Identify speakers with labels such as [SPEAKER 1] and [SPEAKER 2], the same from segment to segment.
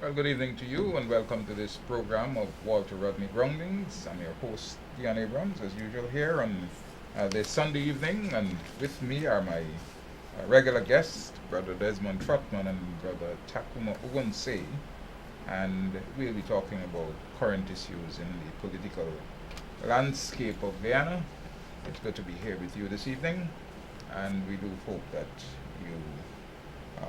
[SPEAKER 1] Well, good evening to you and welcome to this program of Walter Rodney Groundings. I'm your host, Dion Abrams, as usual, here on this Sunday evening. And with me are my regular guests, Brother Desmond Trotman and Brother Takuma Ugonse. And we'll be talking about current issues in the political landscape of Guyana. It's good to be here with you this evening, and we do hope that you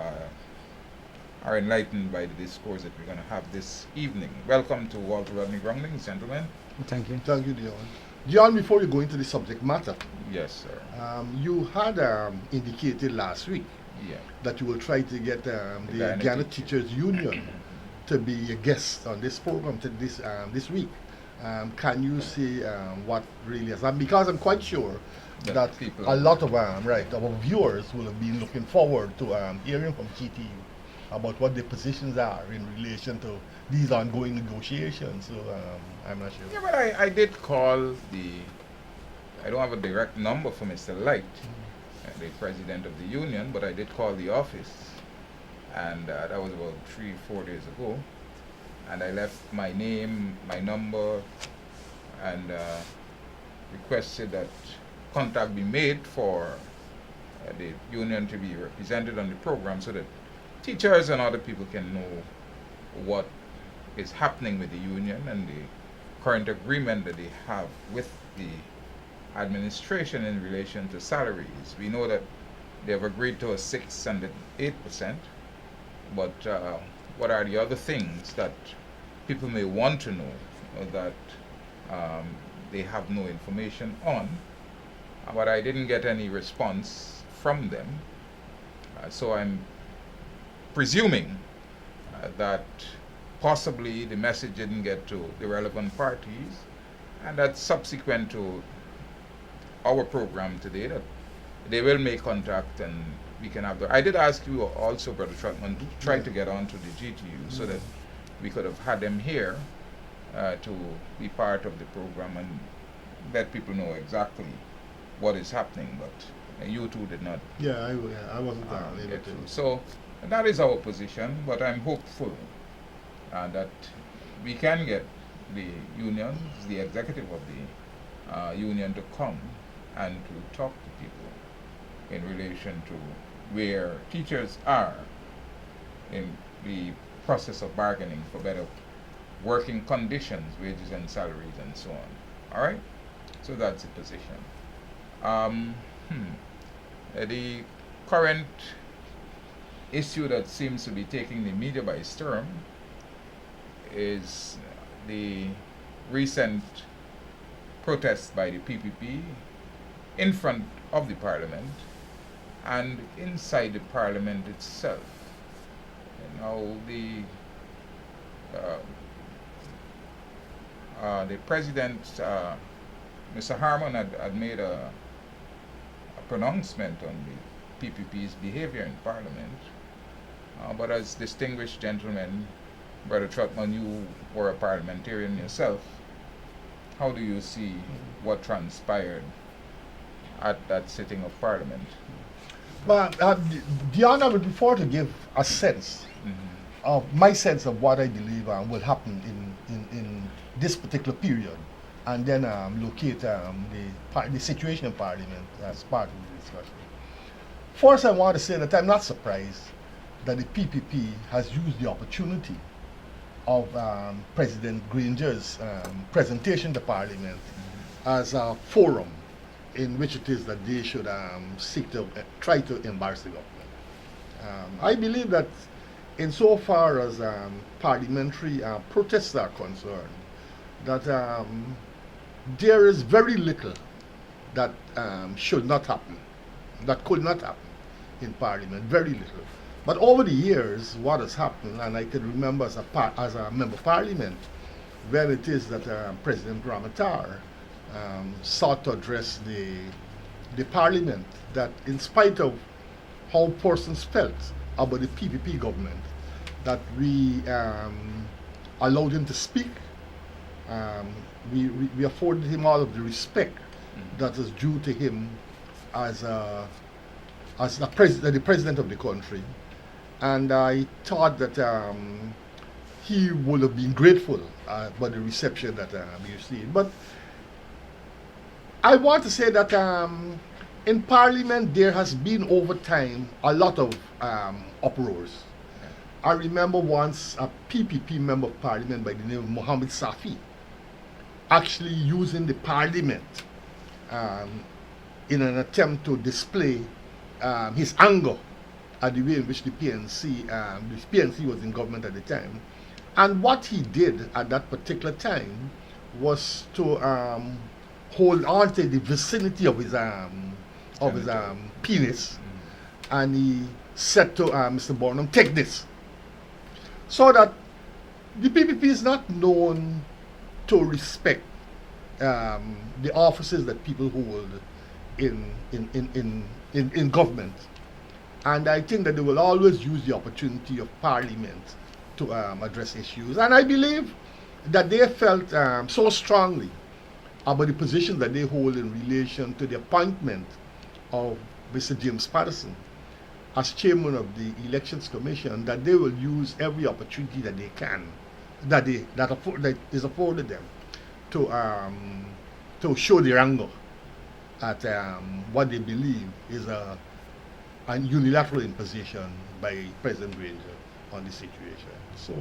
[SPEAKER 1] are enlightened by the discourse that we're going to have this evening. Welcome to Walter Rodney Groundings, gentlemen.
[SPEAKER 2] Thank you.
[SPEAKER 3] Thank you, Dion. Dion, before you go into the subject matter,
[SPEAKER 1] Yes, sir.
[SPEAKER 3] you had indicated last week
[SPEAKER 1] Yeah.
[SPEAKER 3] that you will try to get the
[SPEAKER 1] Guyana
[SPEAKER 3] Ghana
[SPEAKER 1] Teachers.
[SPEAKER 3] Teachers Union to be a guest on this program this week. Can you see what really has happened? Because I'm quite sure
[SPEAKER 1] That
[SPEAKER 3] that
[SPEAKER 1] people-
[SPEAKER 3] a lot of our viewers will have been looking forward to hearing from GTU about what their positions are in relation to these ongoing negotiations. So I'm not sure.
[SPEAKER 1] Yeah, but I did call I don't have a direct number for Mr. Light, the president of the union, but I did call the office, and that was about 3-4 days ago, and I left my name, my number, and requested that contact be made for the union to be represented on the program so that teachers and other people can know what is happening with the union and the current agreement that they have with the administration in relation to salaries. We know that they have agreed to a 6 and an 8%, but what are the other things that people may want to know that they have no information on? But I didn't get any response from them, so I'm presuming that possibly the message didn't get to the relevant parties, and that subsequent to our program today, that they will make contact and we can have I did ask you also, Brother Trotman, to try to get onto the GTU so that we could have had them here to be part of the program and let people know exactly what is happening, but you two did not
[SPEAKER 3] Yeah, I wasn't able
[SPEAKER 1] get
[SPEAKER 3] to.
[SPEAKER 1] through. So that is our position, but I'm hopeful that we can get the unions, the executive of the union, to come and to talk to people in relation to where teachers are in the process of bargaining for better working conditions, wages and salaries and so on. All right? So that's the position. The current issue that seems to be taking the media by storm is the recent protest by the PPP in front of the parliament and inside the parliament itself. Now the president, Mr. Harmon, had made a pronouncement on the PPP's behavior in Parliament. But as distinguished gentlemen, Brother Trotman, you were a parliamentarian yourself. How do you see what transpired at that sitting of Parliament?
[SPEAKER 3] But Dion, I would prefer to give a sense of my sense of what I believe will happen in this particular period, and then locate the situation in Parliament as part of the discussion. First, I want to say that I'm not surprised that the PPP has used the opportunity of President Granger's presentation to Parliament as a forum in which it is that they should seek to try to embarrass the government. I believe that insofar as parliamentary protests are concerned, that there is very little that should not happen, that could not happen in Parliament, very little. But over the years, what has happened, and I can remember as a member of Parliament, when it is that President Ramatar sought to address the Parliament, that in spite of how persons felt about the PPP government, that we allowed him to speak. We afforded him all of the respect that is due to him as the president of the country. And I thought that he would have been grateful for the reception that he received. But I want to say that in Parliament there has been over time a lot of uproars. I remember once a PPP member of Parliament by the name of Mohammed Safi actually using the Parliament in an attempt to display his anger at the way in which the PNC was in government at the time. And what he did at that particular time was to hold on to the vicinity of his penis, and he said to Mr. Bonham, "Take this." So that the PPP is not known to respect the offices that people hold in government. And I think that they will always use the opportunity of Parliament to address issues. And I believe that they felt so strongly about the position that they hold in relation to the appointment of Mr. James Patterson as chairman of the Elections Commission, that they will use every opportunity that they can, that is afforded them, to show their anger at what they believe is a unilateral imposition by President Granger on the situation. So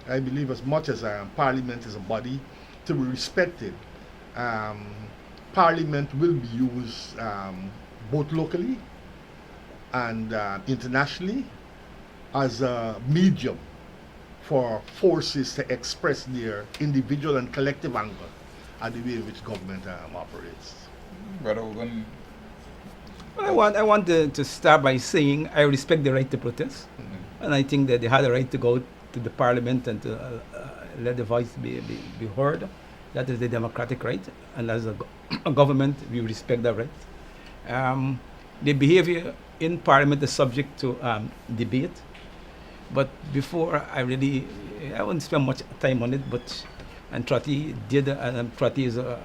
[SPEAKER 3] I believe as much as Parliament is a body to be respected, Parliament will be used both locally and internationally as a medium for forces to express their individual and collective anger at the way in which government operates.
[SPEAKER 1] Brother Ogun.
[SPEAKER 2] I want to start by saying I respect the right to protest, and I think that they had a right to go to the Parliament and to let the voice be heard. That is the democratic right, and as a government, we respect that right. The behavior in Parliament is subject to debate, but before I won't spend much time on it, and Trotty did, and Trotty is an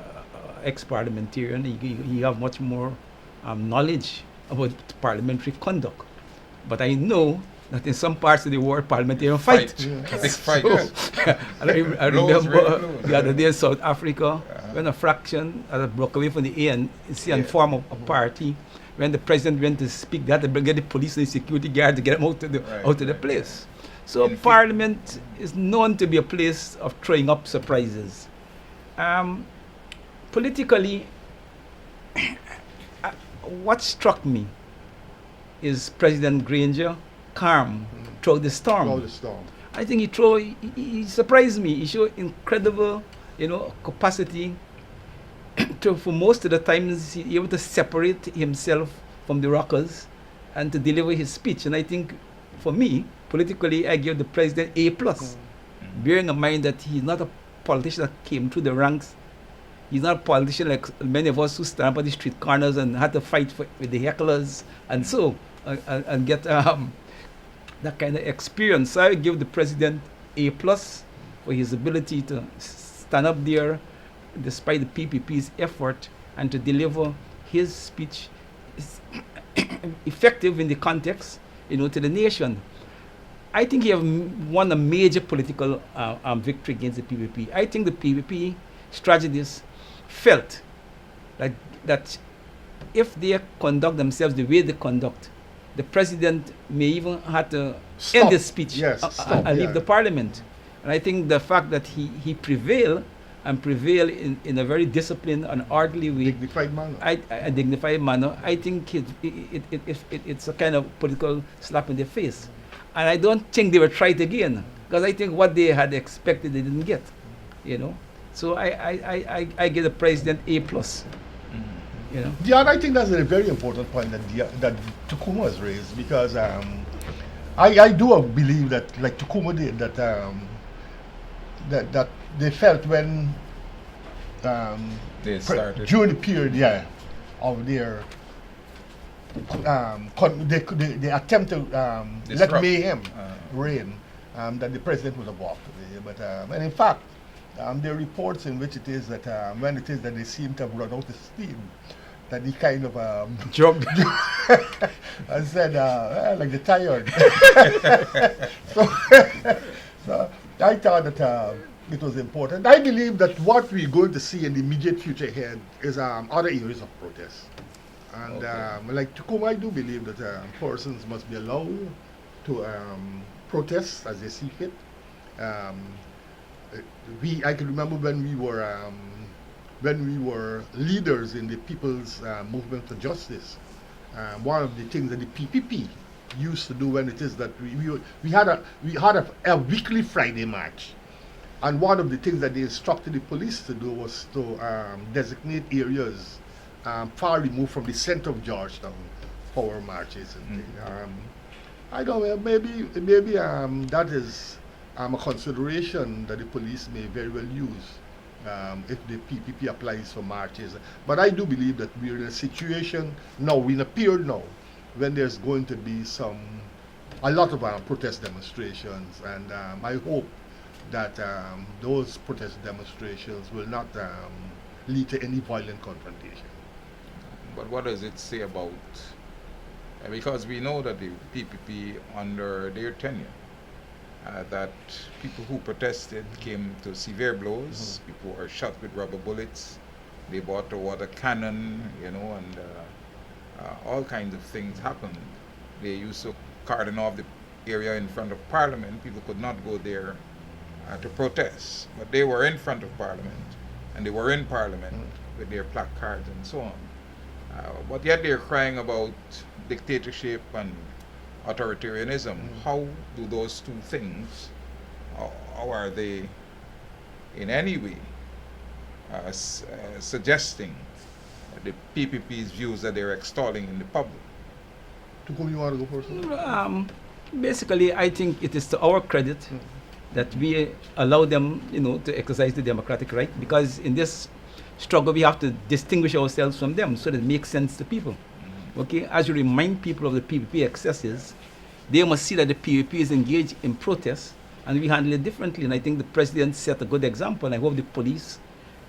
[SPEAKER 2] ex-parliamentarian. He have much more knowledge about parliamentary conduct. But I know that in some parts of the world, parliamentarians fight.
[SPEAKER 1] Big fight.
[SPEAKER 2] I remember the other day in South Africa, when a fraction broke away from the ANC and formed a party. When the president went to speak, they had to get the police and the security guard to get him out of the place. So Parliament is known to be a place of throwing up surprises. Politically, what struck me is President Granger calm throughout the storm. I think he surprised me. He showed incredible, capacity for most of the times he able to separate himself from the rockers and to deliver his speech. And I think for me, politically, I give the president A+. Bearing in mind that he's not a politician that came through the ranks. He's not a politician like many of us who stand up at the street corners and had to fight with the hecklers and so and get that kind of experience. So I give the president A+ for his ability to stand up there despite the PPP's effort and to deliver his speech effective in the context, to the nation. I think he have won a major political victory against the PPP. I think the PPP strategists felt that if they conduct themselves the way they conduct, the president may even have to end the speech and leave the parliament. And I think the fact that he prevailed in a very disciplined and orderly way, a dignified manner, I think it's a kind of political slap in the face. And I don't think they will try it again, because I think what they had expected they didn't get, So I give the president A+.
[SPEAKER 3] Yeah, and I think that's a very important point that Tukuma has raised, because I do believe that, like Tukuma did, that they felt when
[SPEAKER 1] they started
[SPEAKER 3] during the period of their they attempt to let mayhem reign, that the president would have walked away. But and in fact, there are reports in which it is that when it is that they seem to have run out of steam, that he kind of
[SPEAKER 2] jumped
[SPEAKER 3] and said, like the tired. so I thought that it was important. I believe that what we're going to see in the immediate future ahead is other areas of protest. And like Tacoma, I do believe that persons must be allowed to protest as they see fit. Um, I can remember when we were leaders in the People's Movement for Justice. One of the things that the PPP used to do when it is that we had a weekly Friday march, and one of the things that they instructed the police to do was to designate areas far removed from the center of Georgetown for our marches and things. I don't know, maybe that is a consideration that the police may very well use if the PPP applies for marches. But I do believe that we're in a situation now, we're in a period now, when there's going to be a lot of protest demonstrations, and I hope that those protest demonstrations will not lead to any violent confrontation.
[SPEAKER 1] But what does it say about, because we know that the PPP under their tenure, that people who protested came to severe blows, people were shot with rubber bullets, they bought a water cannon, and all kinds of things happened. They used to cordon off the area in front of Parliament. People could not go there to protest, but they were in front of Parliament, and they were in Parliament with their placards and so on. But yet they're crying about dictatorship and authoritarianism. How do those two things, how are they in any way suggesting the PPP's views that they're extolling in the public?
[SPEAKER 3] To whom you want to go first?
[SPEAKER 2] Basically, I think it is to our credit that we allow them, to exercise the democratic right, because in this struggle we have to distinguish ourselves from them so that it makes sense to people. Okay, as you remind people of the PPP excesses, they must see that the PPP is engaged in protest, and we handle it differently. And I think the president set a good example, and I hope the police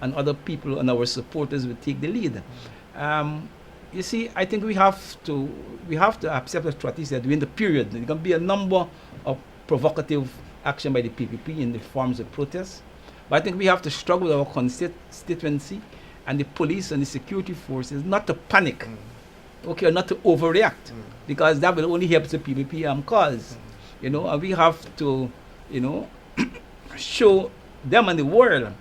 [SPEAKER 2] and other people and our supporters will take the lead. You see, I think we have to accept the strategy that during the period there can be a number of provocative action by the PPP in the forms of protests. But I think we have to struggle with our constituency and the police and the security forces not to panic, okay, or not to overreact, because that will only help the PPP cause. And we have to, show them and the world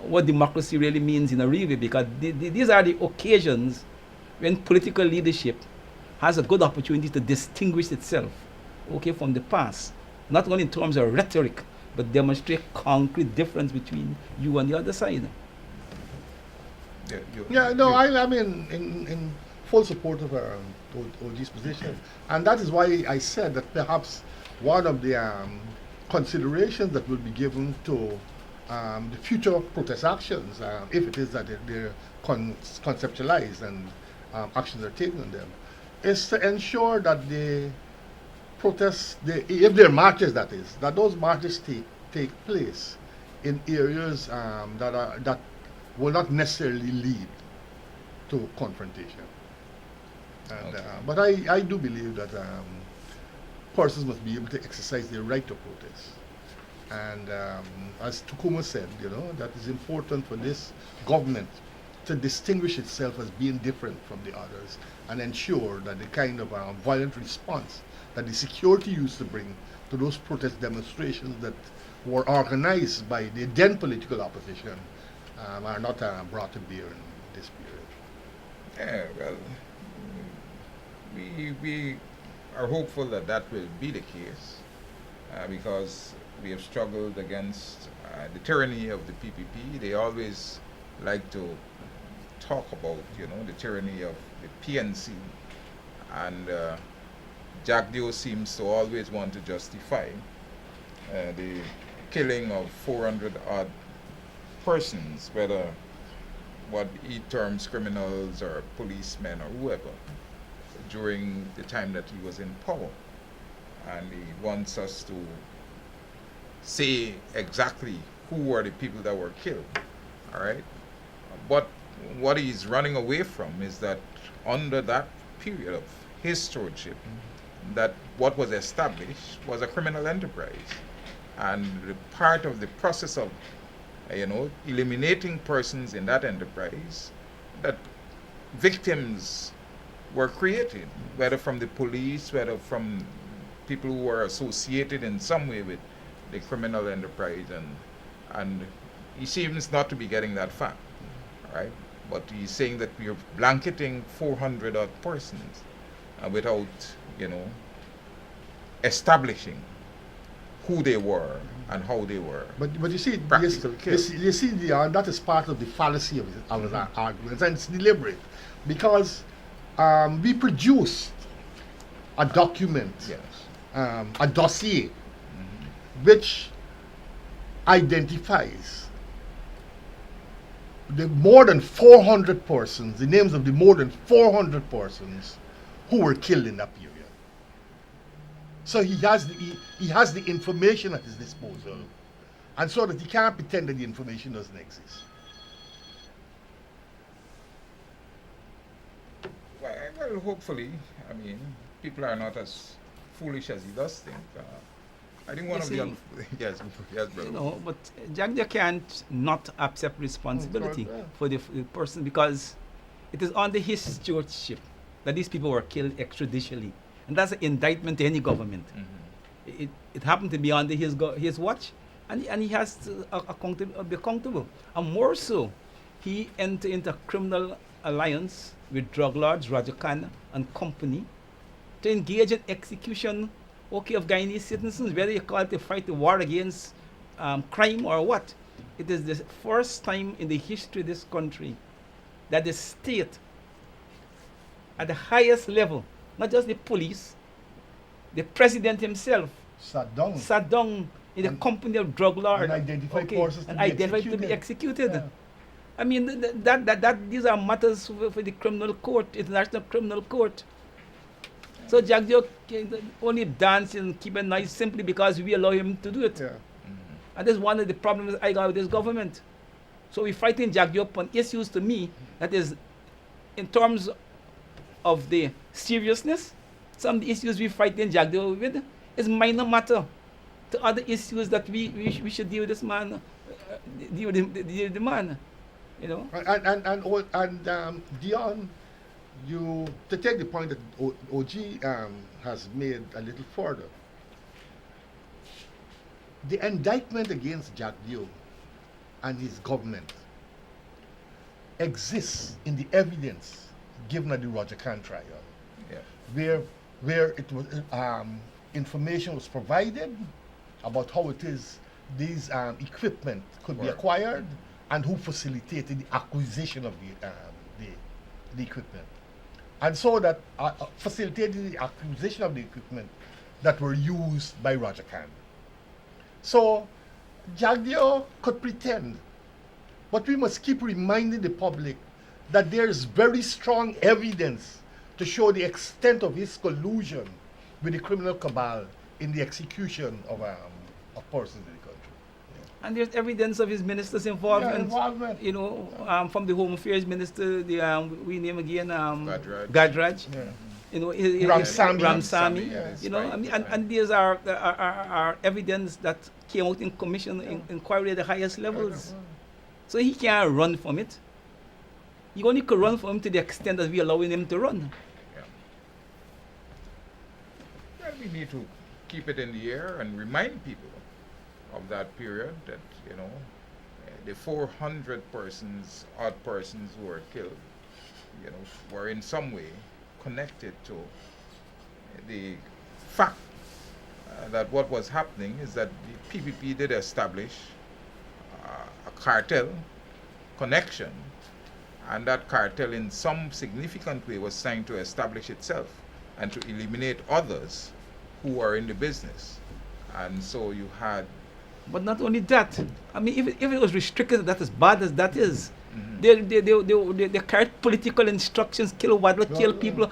[SPEAKER 2] what democracy really means in a real way, because these are the occasions when political leadership has a good opportunity to distinguish itself, okay, from the past, not only in terms of rhetoric, but demonstrate concrete difference between you and the other side.
[SPEAKER 3] I'm in full support of OG's position, and that is why I said that perhaps one of the considerations that will be given to the future protest actions, if it is that they're conceptualized and actions are taken on them, is to ensure that the protests, if there are marches, that those marches take place in areas that will not necessarily lead to confrontation. And, but I do believe that persons must be able to exercise their right to protest. And as Tacoma said, that is important for this government to distinguish itself as being different from the others and ensure that the kind of violent response that the security used to bring to those protest demonstrations that were organized by the then political opposition are not brought to bear in this period.
[SPEAKER 1] Yeah, well, we are hopeful that that will be the case, because we have struggled against the tyranny of the PPP. They always like to talk about, the tyranny of the PNC, and Jack Dio seems to always want to justify the killing of 400 odd persons, whether what he terms criminals or policemen or whoever, during the time that he was in power. And he wants us to say exactly who were the people that were killed, all right? But what he's running away from is that under that period of his stewardship, that what was established was a criminal enterprise. And the part of the process of, eliminating persons in that enterprise, that victims were created, whether from the police, whether from people who were associated in some way with the criminal enterprise, and he seems not to be getting that far, right? But he's saying that we're blanketing 400 odd persons without, establishing who they were and how they were.
[SPEAKER 3] But you see,
[SPEAKER 1] Practical kills.
[SPEAKER 3] you see, that is part of the fallacy of his arguments, and it's deliberate, because we produced a document,
[SPEAKER 1] Yes.
[SPEAKER 3] a dossier, which identifies the more than 400 persons, the names of the more than 400 persons who were killed in that period. So he has the information at his disposal, and so that he can't pretend that the information doesn't exist.
[SPEAKER 1] Well, hopefully, people are not as foolish as he does think. I think one of the yes, brother.
[SPEAKER 2] But Jagdia can't not accept responsibility
[SPEAKER 3] Yeah.
[SPEAKER 2] for the person, because it is under his stewardship that these people were killed extrajudicially, and that's an indictment to any government. It happened to be under his watch, and he has to be accountable. And more so, he entered into a criminal alliance with drug lords, Roger Khan and company, to engage in execution, of Guyanese citizens, whether you call it to fight the war against crime or what. It is the first time in the history of this country that the state, at the highest level, not just the police, the president himself
[SPEAKER 3] Sat down
[SPEAKER 2] in the company of drug lords
[SPEAKER 3] and identified persons
[SPEAKER 2] to be executed.
[SPEAKER 3] Yeah.
[SPEAKER 2] That these are matters for the criminal court, international criminal court. So Jagdio can only dance and keep it nice simply because we allow him to do it.
[SPEAKER 3] Yeah.
[SPEAKER 2] And that's one of the problems I got with this government. So we're fighting Jagdio upon issues, to me, that is, in terms of the seriousness, some of the issues we fighting Jagdio with is minor matter to other issues that we should deal with this man, deal with the man,
[SPEAKER 3] And Dion, to take the point that OG has made a little further, the indictment against Jagdio and his government exists in the evidence given at the Roger Khan trial,
[SPEAKER 1] Yeah.
[SPEAKER 3] where it was information was provided about how it is these equipment could be
[SPEAKER 1] Right.
[SPEAKER 3] acquired and who facilitated the acquisition of the equipment, and so that facilitated the acquisition of the equipment that were used by Roger Khan. So Jagdio could pretend, but we must keep reminding the public that there is very strong evidence to show the extent of his collusion with the criminal cabal in the execution of persons in the country.
[SPEAKER 2] And there's evidence of his minister's involvement. From the Home Affairs Minister, we name again, Gadraj.
[SPEAKER 3] Yeah.
[SPEAKER 2] Ramsamy.
[SPEAKER 1] Yes,
[SPEAKER 2] And these are evidence that came out in commission inquiry at the highest levels. So he can't run from it. He only could run from him to the extent that we allowing him to run.
[SPEAKER 1] Well, we need to keep it in the air and remind people of that period that, the 400 odd persons who were killed, were in some way connected to the fact that what was happening is that the PPP did establish a cartel connection, and that cartel in some significant way was trying to establish itself and to eliminate others who were in the business. And so you had...
[SPEAKER 2] But not only that, if it was restricted, that as bad as that is, they carried political instructions, kill people,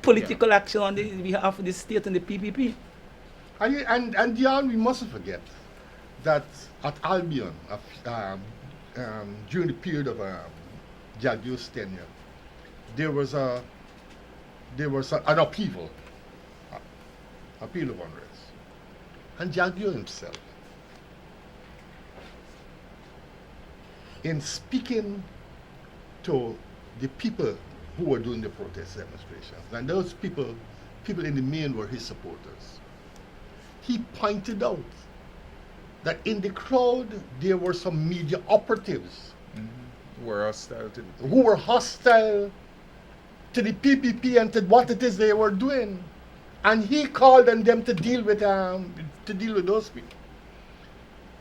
[SPEAKER 2] political action on the behalf of the state and the PPP.
[SPEAKER 3] And Dion, we mustn't forget that at Albion, during the period of Jagdio's tenure, there was an upheaval of unrest. And Jagdio himself in speaking to the people who were doing the protest demonstrations, and those people in the main were his supporters, he pointed out that in the crowd there were some media operatives
[SPEAKER 1] who were hostile
[SPEAKER 3] to the PPP and to what it is they were doing, and he called on them to deal with those people.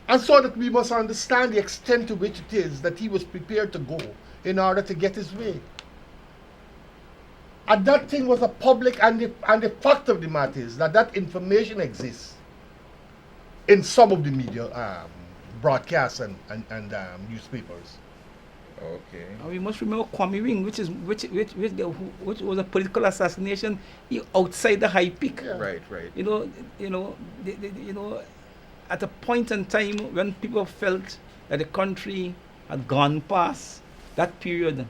[SPEAKER 3] And so that we must understand the extent to which it is that he was prepared to go in order to get his way. And that thing was a public, and the fact of the matter is that information exists in some of the media broadcasts and newspapers.
[SPEAKER 1] Okay.
[SPEAKER 2] And we must remember Kwame Wing, which was a political assassination outside the high peak.
[SPEAKER 3] Yeah.
[SPEAKER 1] Right.
[SPEAKER 2] At a point in time when people felt that the country had gone past that period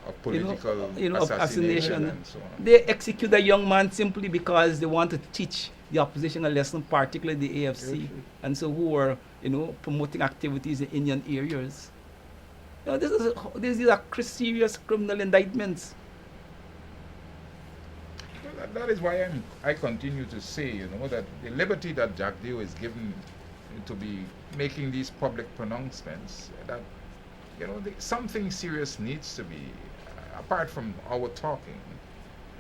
[SPEAKER 1] Of political
[SPEAKER 2] of assassination,
[SPEAKER 1] and so on.
[SPEAKER 2] they execute a young man simply because they want to teach the opposition a lesson, particularly the AFC, and so who were promoting activities in Indian areas. These are serious criminal indictments.
[SPEAKER 1] Well, that is why I continue to say, that the liberty that Jack Dio is given to be making these public pronouncements, that something serious needs to be, apart from our talking,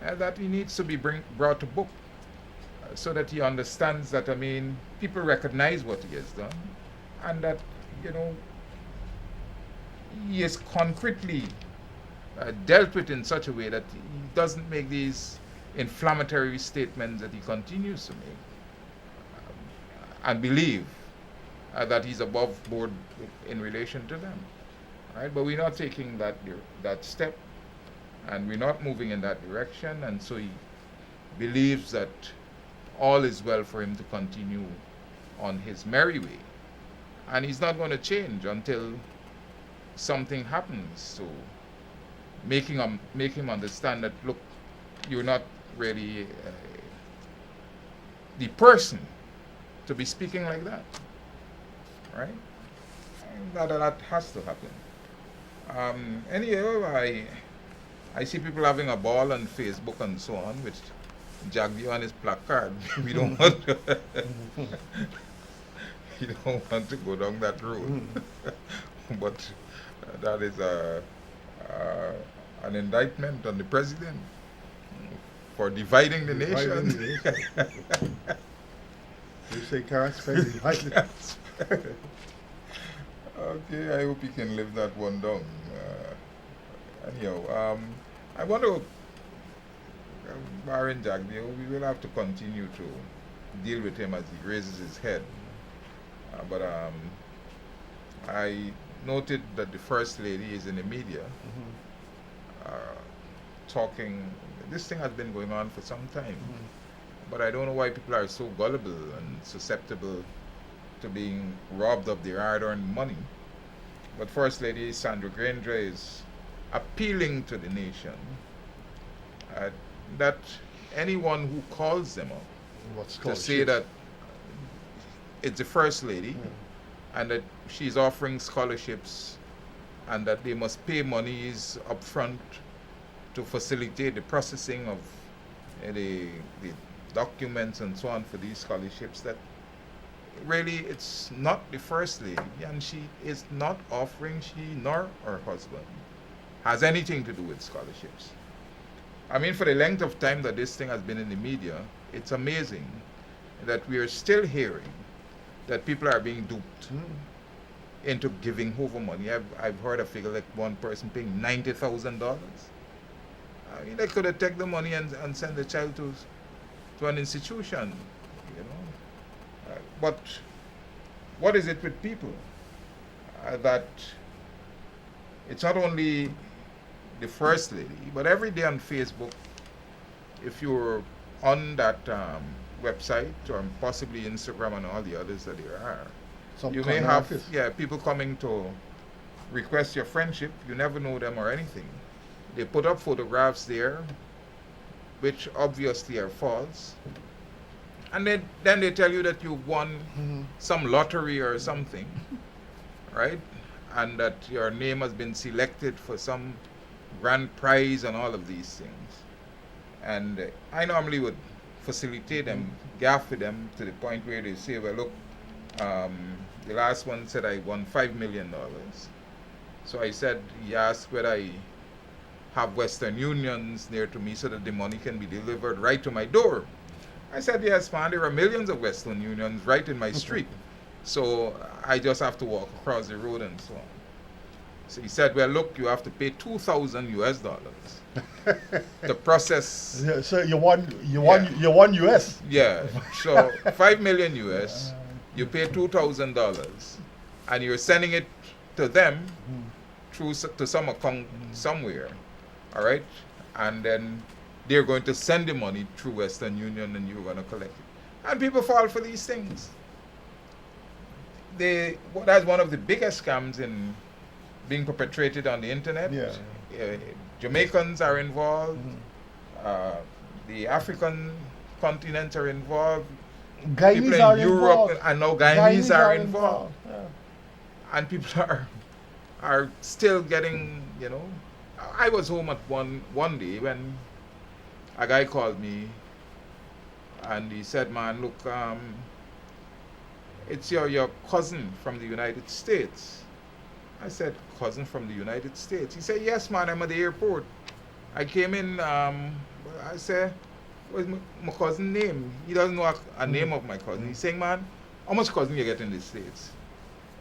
[SPEAKER 1] that he needs to be brought to book, so that he understands that people recognize what he has done, and that he is concretely dealt with in such a way that he doesn't make these inflammatory statements that he continues to make, and believe that he's above board in relation to them. Right? But we're not taking that step, and we're not moving in that direction, and so he believes that all is well for him to continue on his merry way, and he's not going to change until something happens to make him understand that, look, you're not really the person to be speaking like that, right? And that has to happen. Anyhow, I see people having a ball on Facebook and so on, which Jack Dio on his placard. We don't want to. You don't want to go down that road, but that is an indictment on the president for dividing the nation.
[SPEAKER 3] You say can't spend it.
[SPEAKER 1] Okay, I hope he can live that one down. Anyhow, I want to, barring Jack Dio, we will have to continue to deal with him as he raises his head. But I noted that the First Lady is in the media talking. This thing has been going on for some time, but I don't know why people are so gullible and susceptible to being robbed of their hard-earned money. But First Lady Sandra Granger is appealing to the nation that anyone who calls them up to say that it's the First Lady and that she's offering scholarships and that they must pay monies up front to facilitate the processing of the documents and so on for these scholarships, that really it's not the First Lady, and she is not offering, she nor her husband has anything to do with scholarships. I mean, for the length of time that this thing has been in the media, it's amazing that we are still hearing that people are being duped into giving over money. I've heard a figure like one person paying $90,000. I mean, they could have taken the money and sent the child to an institution, but what is it with people that it's not only the First Lady, but every day on Facebook, if you're on that website or possibly Instagram and all the others that there are, you may have people coming to request your friendship. You never know them or anything. They put up photographs there, which obviously are false, and then they tell you that you won some lottery or something, right? and that your name has been selected for some grand prize and all of these things. And I normally would facilitate them, gaff with them to the point where they say, well, look, the last one said I won $5 million. So I said, he asked whether I have Western Unions near to me so that the money can be delivered right to my door. I said, yes, man, there are millions of Western Unions right in my street. So I just have to walk across the road and so on. So he said, well, look, you have to pay $2,000 to process.
[SPEAKER 3] Yeah, so you won US.
[SPEAKER 1] Yeah, so 5 million US, you pay $2,000, and you're sending it to them through to some account somewhere, all right? And then they're going to send the money through Western Union, and you're going to collect it. And people fall for these things. That's one of the biggest scams in being perpetrated on the internet.
[SPEAKER 3] Yeah.
[SPEAKER 1] Jamaicans are involved. The African continents are involved.
[SPEAKER 3] Guyanese
[SPEAKER 1] people
[SPEAKER 3] are
[SPEAKER 1] in Europe
[SPEAKER 3] involved.
[SPEAKER 1] and now Guyanese are involved.
[SPEAKER 3] involved. Yeah.
[SPEAKER 1] And people are still getting, I was home at one day when a guy called me and he said, man, look, it's your cousin from the United States. I said, cousin from the United States? He said, yes, man, I'm at the airport. I came in, I said, what's my cousin's name? He doesn't know a name of my cousin. He's saying, man, how much cousin you get in the States?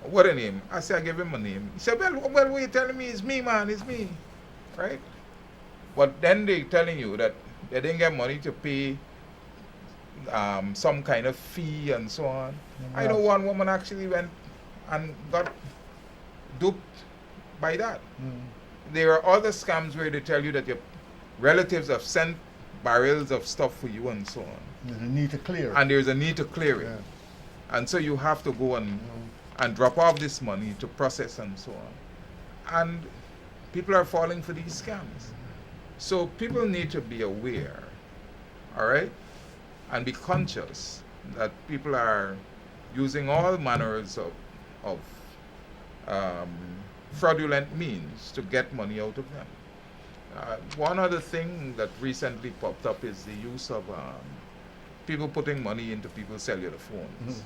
[SPEAKER 1] What a name. I said, I gave him a name. He said, well, what are you telling me? It's me, man, it's me. Right? But then they're telling you that they didn't get money to pay some kind of fee and so on. I know one woman actually went and got duped by that. There are other scams where they tell you that your relatives have sent barrels of stuff for you and so on.
[SPEAKER 3] There's a need to clear it.
[SPEAKER 1] And there's a need to clear it.
[SPEAKER 3] Yeah.
[SPEAKER 1] And so you have to go and drop off this money to process and so on. And people are falling for these scams. So people need to be aware, all right? And be conscious that people are using all manners of fraudulent means to get money out of them. One other thing that recently popped up is the use of people putting money into people's cellular phones.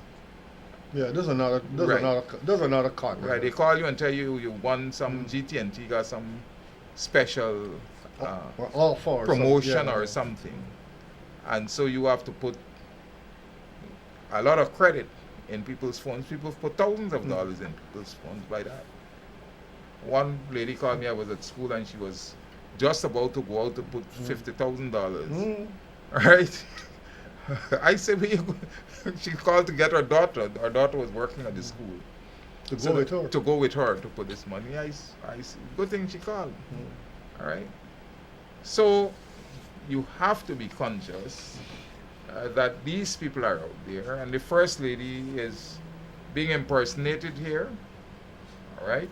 [SPEAKER 3] Yeah, there's another con.
[SPEAKER 1] Right, they call you and tell you you won some GT&T got some special promotion or something. And so you have to put a lot of credit in people's phones. People put thousands of dollars in people's phones by that. One lady called me, I was at school, and she was just about to go out to put $50,000. Right? I said, she called to get her daughter. Her daughter was working at the school.
[SPEAKER 3] To go with her
[SPEAKER 1] to put this money. I good thing she called. All right? So you have to be conscious that these people are out there, and the First Lady is being impersonated here, all right?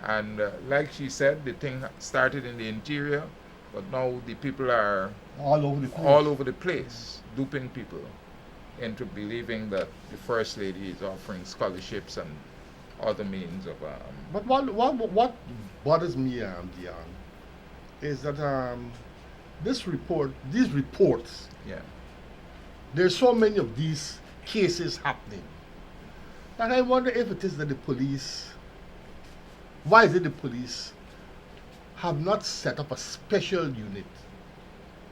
[SPEAKER 1] And like she said, the thing started in the interior, but now the people are
[SPEAKER 3] all over the place,
[SPEAKER 1] duping people into believing that the First Lady is offering scholarships and other means of...
[SPEAKER 3] But what bothers me, Dion, is that these reports, there's so many of these cases happening, and I wonder if it is that the police, why is it the police have not set up a special unit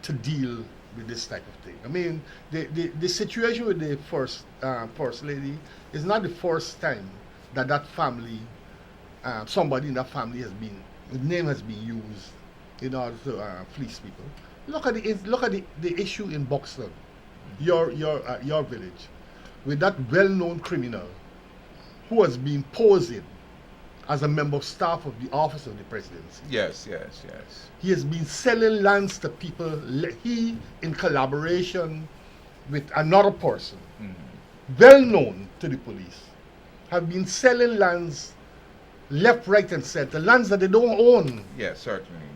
[SPEAKER 3] to deal with this type of thing? I mean, the situation with the First Lady is not the first time that family, somebody in that family his name has been used in order to fleece people. Look at the issue in Buxton, your village, with that well-known criminal who has been posing as a member of staff of the office of the presidency.
[SPEAKER 1] Yes.
[SPEAKER 3] He has been selling lands to people. He, in collaboration with another person, well known to the police, have been selling lands left, right, and center, lands that they don't own.
[SPEAKER 1] Yes, certainly.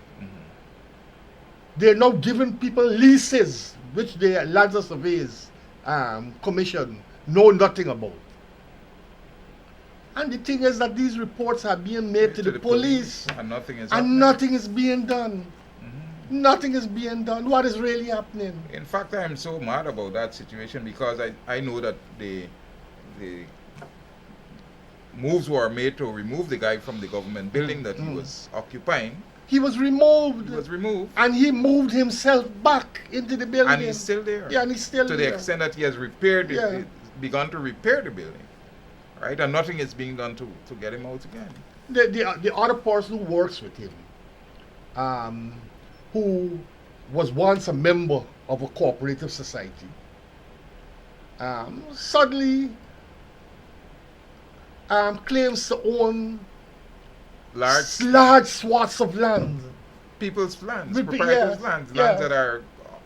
[SPEAKER 3] They're now giving people leases, which the Lands Surveys Commission know nothing about. And the thing is that these reports are being made to the police,
[SPEAKER 1] and nothing is
[SPEAKER 3] and
[SPEAKER 1] happening.
[SPEAKER 3] nothing is being done. Nothing is being done. What is really happening?
[SPEAKER 1] In fact, I am so mad about that situation because I know that the moves were made to remove the guy from the government building that he was occupying.
[SPEAKER 3] He was removed.
[SPEAKER 1] He was removed.
[SPEAKER 3] And he moved himself back into the building.
[SPEAKER 1] And he's still there.
[SPEAKER 3] Yeah, and he's still
[SPEAKER 1] to
[SPEAKER 3] there.
[SPEAKER 1] the extent that he has repaired begun to repair the building. Right? And nothing is being done to get him out again.
[SPEAKER 3] The other person who works with him, who was once a member of a cooperative society, suddenly claims to own large swaths of land.
[SPEAKER 1] People's lands, proprietors' lands that are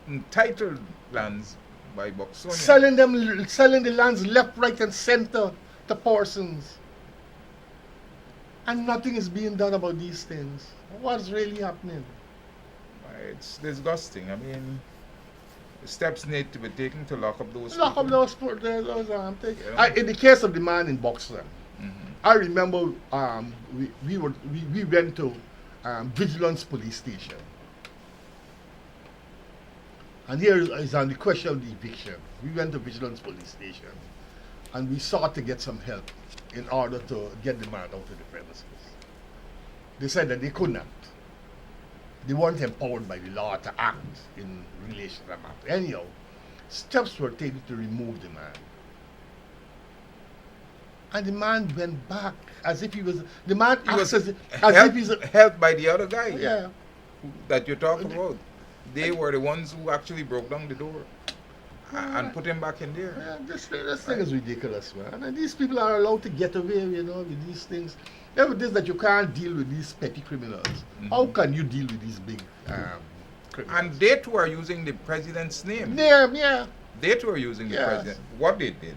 [SPEAKER 1] entitled lands by Boxonians.
[SPEAKER 3] Selling the lands left, right, and center to persons. And nothing is being done about these things. What's really happening?
[SPEAKER 1] It's disgusting. I mean, steps need to be taken to lock up those
[SPEAKER 3] Lock
[SPEAKER 1] people.
[SPEAKER 3] up things. In the case of the man in Boxland, I remember we went to Vigilance Police Station. And here is on the question of the eviction. We went to Vigilance Police Station and we sought to get some help in order to get the man out of the premises. They said that they could not. They weren't empowered by the law to act in relation to that matter. Anyhow, steps were taken to remove the man. And the man went back as if he was the man
[SPEAKER 1] was
[SPEAKER 3] as
[SPEAKER 1] helped,
[SPEAKER 3] if he's
[SPEAKER 1] helped by the other guy that you talked about. They were the ones who actually broke down the door and put him back in there.
[SPEAKER 3] Yeah, this thing is ridiculous, man. And these people are allowed to get away, with these things. Evidence that you can't deal with these petty criminals. How can you deal with these big criminals?
[SPEAKER 1] And they too are using the president's name.
[SPEAKER 3] Yeah.
[SPEAKER 1] They too are using the president. What they did,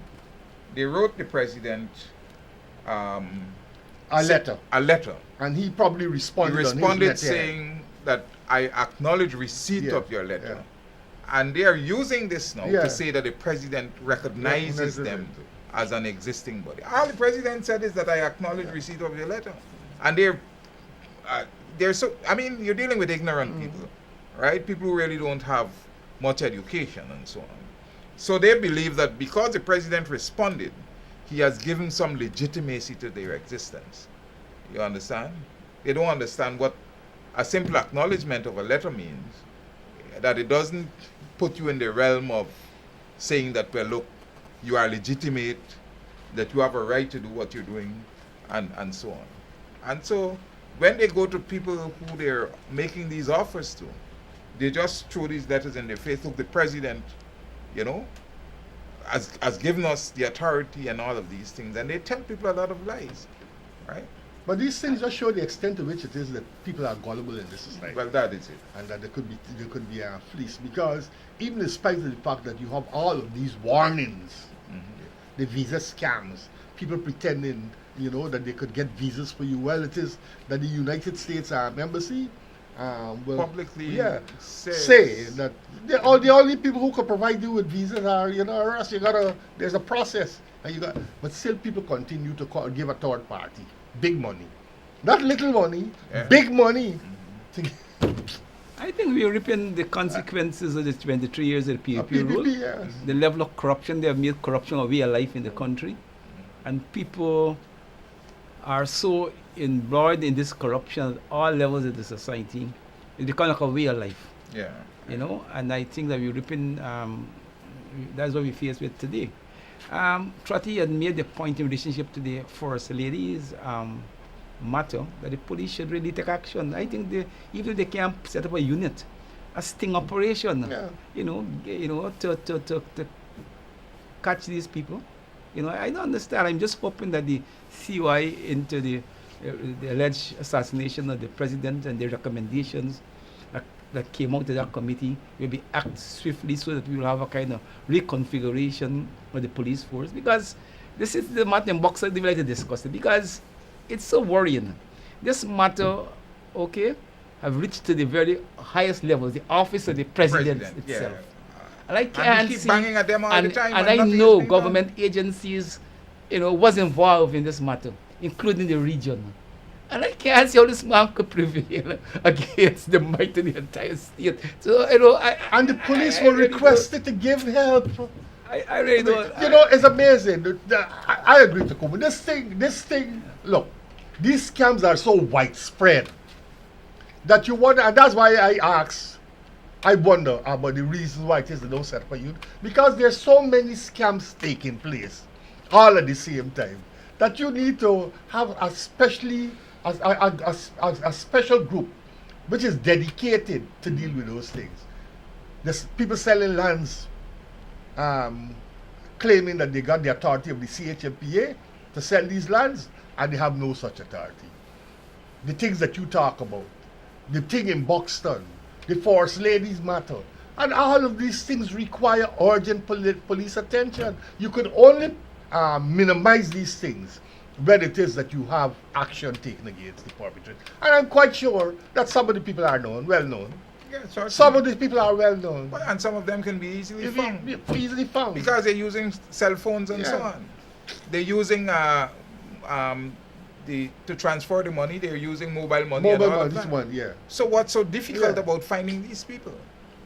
[SPEAKER 1] they wrote the president
[SPEAKER 3] a letter. And he probably responded.
[SPEAKER 1] He responded saying that I acknowledge receipt of your letter. And they are using this now to say that the president recognizes them as an existing body. All the president said is that I acknowledge receipt of your letter. And they're so, I mean, you're dealing with ignorant people, right? People who really don't have much education and so on. So they believe that because the president responded, he has given some legitimacy to their existence. You understand? They don't understand what a simple acknowledgement of a letter means, that it doesn't put you in the realm of saying that, well, look, you are legitimate, that you have a right to do what you're doing, and so on. And so when they go to people who they're making these offers to, they just throw these letters in their face. Look, the president, has given us the authority and all of these things, and they tell people a lot of lies, right?
[SPEAKER 3] But these things just show the extent to which it is that people are gullible in this society.
[SPEAKER 1] Well, that is it.
[SPEAKER 3] And that there could be a fleece, because even in spite of the fact that you have all of these warnings, the visa scams, people pretending, that they could get visas for you. Well, it is that the United States embassy will
[SPEAKER 1] publicly
[SPEAKER 3] say that the only people who can provide you with visas are, or else there's a process, and but still people continue to give a third party big money, not little money, big money.
[SPEAKER 2] I think we are reaping the consequences of the 23 years of the PAP rule.
[SPEAKER 3] Yes.
[SPEAKER 2] The level of corruption, they have made corruption a way of life in the country. And people are so embroiled in this corruption at all levels of the society. It's become like a way of life.
[SPEAKER 1] Yeah.
[SPEAKER 2] And I think that we're reaping, that's what we face with today. Trotty had made the point in relationship to the First Lady's matter that the police should really take action. I think even if they can't set up a unit, a sting operation, to catch these people. I don't understand. I'm just hoping that the COI into the alleged assassination of the president and the recommendations that came out of that committee will be acted swiftly so that we will have a kind of reconfiguration of the police force, because this is the matter in Boxer they would like to discuss it, because it's so worrying. This matter, have reached to the very highest levels, the office of the president itself. And I can't
[SPEAKER 1] keep
[SPEAKER 2] see,
[SPEAKER 1] banging at them all the time,
[SPEAKER 2] and
[SPEAKER 1] and
[SPEAKER 2] I
[SPEAKER 1] nothing is
[SPEAKER 2] know
[SPEAKER 1] being
[SPEAKER 2] government agencies, was involved in this matter. including the region. And I can't see how this man could prevail against the might of the entire state. So,
[SPEAKER 3] and the police were
[SPEAKER 2] really
[SPEAKER 3] requested to give help.
[SPEAKER 2] I really don't.
[SPEAKER 3] It's amazing. I agree with Kuma. This thing, look, these scams are so widespread that you wonder, and that's why I wonder about the reasons why it is they don't set up a youth. Because there's so many scams taking place all at the same time that you need to have a special group which is dedicated to deal with those things. There's people selling lands, claiming that they got the authority of the CHMPA to sell these lands, and they have no such authority. The things that you talk about, the thing in Buxton, the Forest Ladies matter, and all of these things require urgent police attention. You could only minimize these things when it is that you have action taken against the perpetrator. And I'm quite sure that some of the people are well known.
[SPEAKER 1] Yeah, certainly.
[SPEAKER 3] Some of these people are well known.
[SPEAKER 1] And some of them can be easily found.
[SPEAKER 3] Easily found.
[SPEAKER 1] Because they're using cell phones and so on. They're using to transfer the money, they're using mobile money. So what's so difficult about finding these people?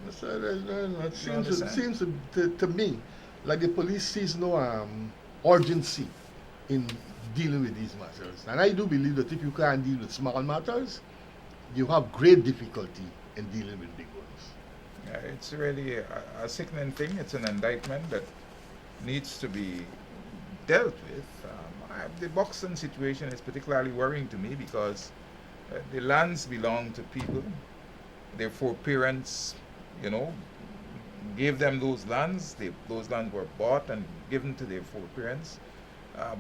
[SPEAKER 3] It seems to me like the police sees no urgency in dealing with these matters. And I do believe that if you can't deal with small matters, you have great difficulty in dealing with big ones.
[SPEAKER 1] Yeah, it's really a sickening thing. It's an indictment that needs to be dealt with. The Buxton situation is particularly worrying to me because the lands belong to people. Their foreparents, gave them those lands. Those lands were bought and given to their foreparents.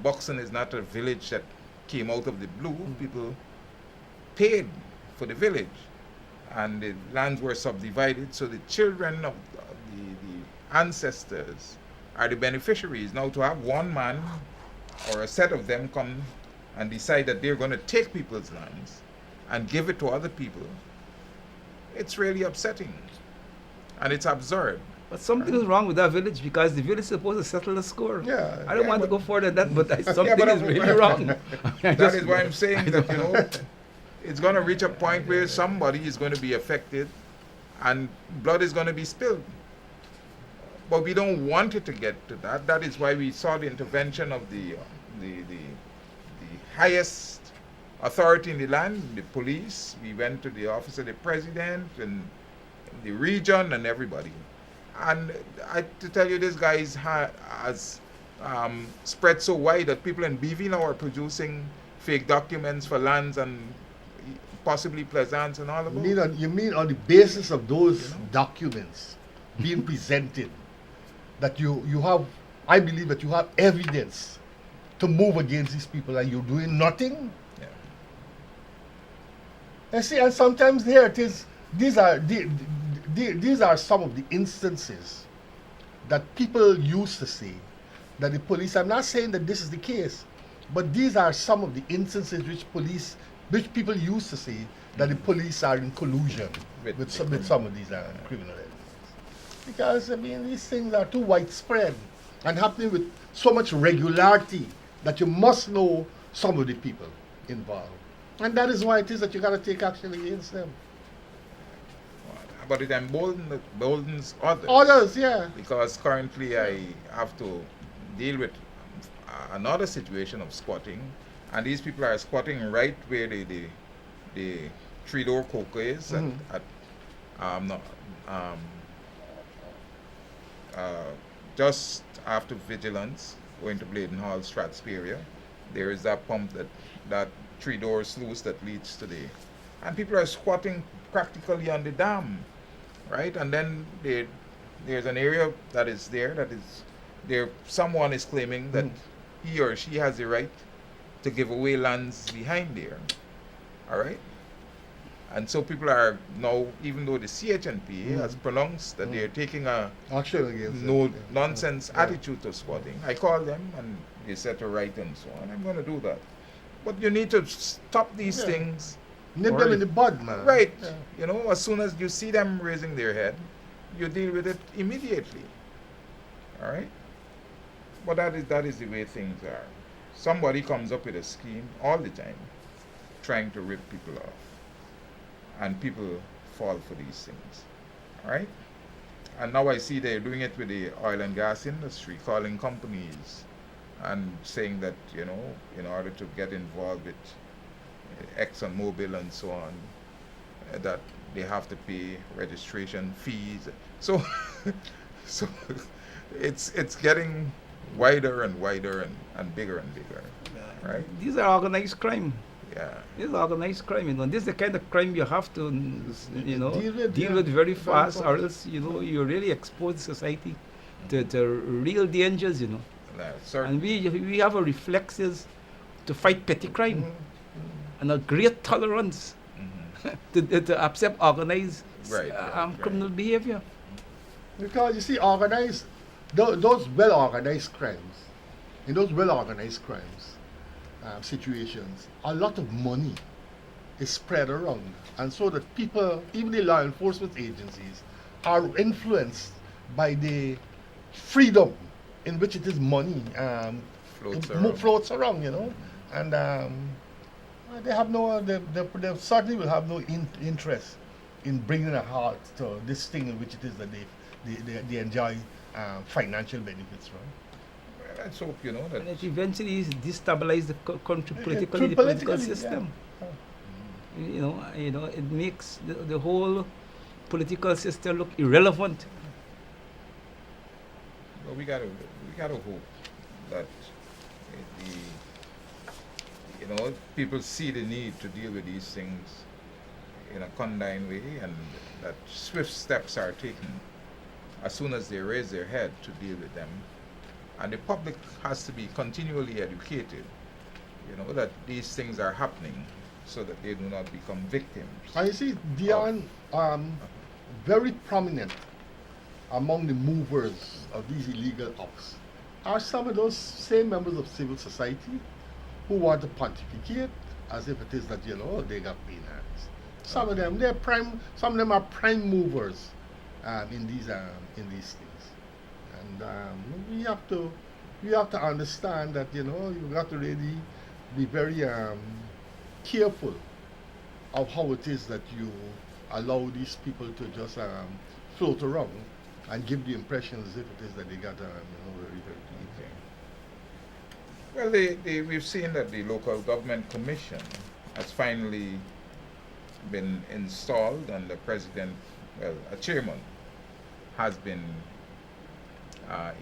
[SPEAKER 1] Buxton is not a village that came out of the blue. People paid for the village, and the lands were subdivided. So the children of the ancestors are the beneficiaries. Now, to have one man or a set of them come and decide that they're going to take people's lands and give it to other people, it's really upsetting, and it's absurd.
[SPEAKER 2] But something is wrong with that village because the village is supposed to settle the score.
[SPEAKER 3] Yeah,
[SPEAKER 2] I don't want to go further than that, but something is really wrong.
[SPEAKER 1] That is why I'm saying that, it's going to reach a point where somebody is going to be affected and blood is going to be spilled. But we don't want it to get to that. That is why we saw the intervention of the highest authority in the land, the police. We went to the office of the president and the region and everybody. And to tell you, this guy has spread so wide that people in BV now are producing fake documents for lands and possibly Pleasance and all of that.
[SPEAKER 3] You mean on the basis of those documents being presented, that you have, I believe that you have evidence to move against these people and you're doing nothing?
[SPEAKER 1] Yeah.
[SPEAKER 3] And see, and sometimes here it is, these are some of the instances that people used to say that the police, I'm not saying that this is the case, but these are some of the instances which people used to say that the police are in collusion with some of these criminal elements. Because, these things are too widespread and happening with so much regularity that you must know some of the people involved. And that is why it is that you got to take action against them.
[SPEAKER 1] But it emboldens others.
[SPEAKER 3] Others, yeah.
[SPEAKER 1] Because currently I have to deal with another situation of squatting, and these people are squatting right where the three-door coca is, just after Vigilance, going to Bladen Hall, Strathsphere. There is that pump that three-door sluice that leads to and people are squatting practically on the dam, right? And then there's an area that is there, someone is claiming that he or she has the right to give away lands behind there, all right? And so people are now, even though the CHNPA has pronounced that they're taking a
[SPEAKER 3] action against
[SPEAKER 1] nonsense attitude to squatting, I call them and they set a right and so on. I'm going to do that. But you need to stop these things.
[SPEAKER 3] Nip them in the bud, man.
[SPEAKER 1] Right. Yeah. As soon as you see them raising their head, you deal with it immediately. All right? But that is the way things are. somebody comes up with a scheme all the time, trying to rip people off, and people fall for these things, all right? And now I see they're doing it with the oil and gas industry, calling companies and saying that, in order to get involved with ExxonMobil and so on, that they have to pay registration fees. So, so it's getting wider and wider and bigger and bigger, right?
[SPEAKER 2] These are organized crime.
[SPEAKER 1] Yeah.
[SPEAKER 2] This is organized crime, This is the kind of crime you have to, deal with very fast, or else, you really expose society to real dangers, And we have a reflexes to fight petty crime, and a great tolerance to accept organized criminal behavior.
[SPEAKER 3] Because you see, organized, those well-organized crimes, in those well-organized crimes, situations, a lot of money is spread around, and so that people, even the law enforcement agencies, are influenced by the freedom in which it is money floats around, and they have no, they certainly will have no interest in bringing a halt to this thing in which it is that they enjoy financial benefits from.
[SPEAKER 1] Let's hope, that
[SPEAKER 2] And it eventually destabilize the country politically, the political system.
[SPEAKER 3] Yeah.
[SPEAKER 2] It makes the whole political system look irrelevant.
[SPEAKER 1] But we gotta hope that people see the need to deal with these things in a condign way, and that swift steps are taken as soon as they raise their head to deal with them. And the public has to be continually educated, that these things are happening so that they do not become victims.
[SPEAKER 3] I see, Dion, very prominent among the movers of these illegal acts are some of those same members of civil society who want to pontificate as if it is that, they got peanuts. Some of them, some of them are prime movers in these things. And we have to understand that, you've got to really be very careful of how it is that you allow these people to just float around and give the impression as if it is that they got very, very
[SPEAKER 1] clean. Well, we've seen that the local government commission has finally been installed, and the president, a chairman, has been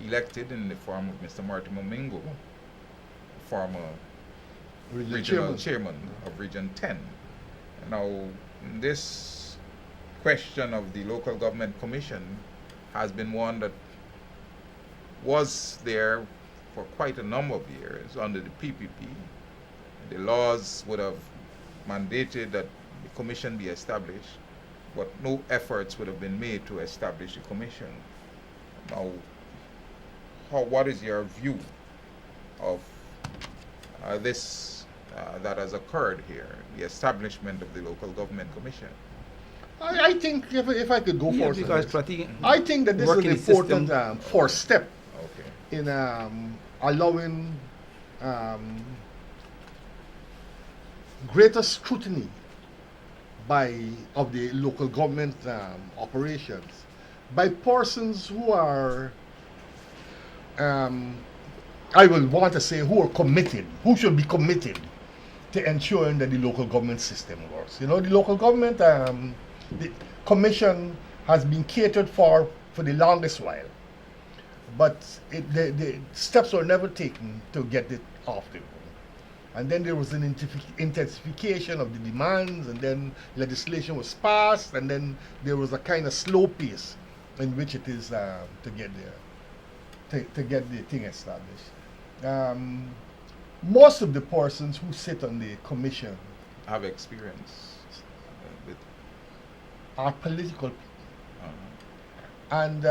[SPEAKER 1] elected in the form of Mr. Martin Momingo, former regional chairman of Region 10. Now, this question of the local government commission has been one that was there for quite a number of years under the PPP. The laws would have mandated that the commission be established, but no efforts would have been made to establish the commission. Now, what is your view of this that has occurred here, the establishment of the local government commission?
[SPEAKER 3] I think if I could go first, I think that this is an important first step in allowing greater scrutiny of the local government operations by persons who are, I will want to say, who should be committed to ensuring that the local government system works. The local government the commission has been catered for the longest while, but the steps were never taken to get it off the ground. And then there was an intensification of the demands, and then legislation was passed, and then there was a kind of slow pace in which it is to get there, to get the thing established. Most of the persons who sit on the commission
[SPEAKER 1] have experience with
[SPEAKER 3] are political people. And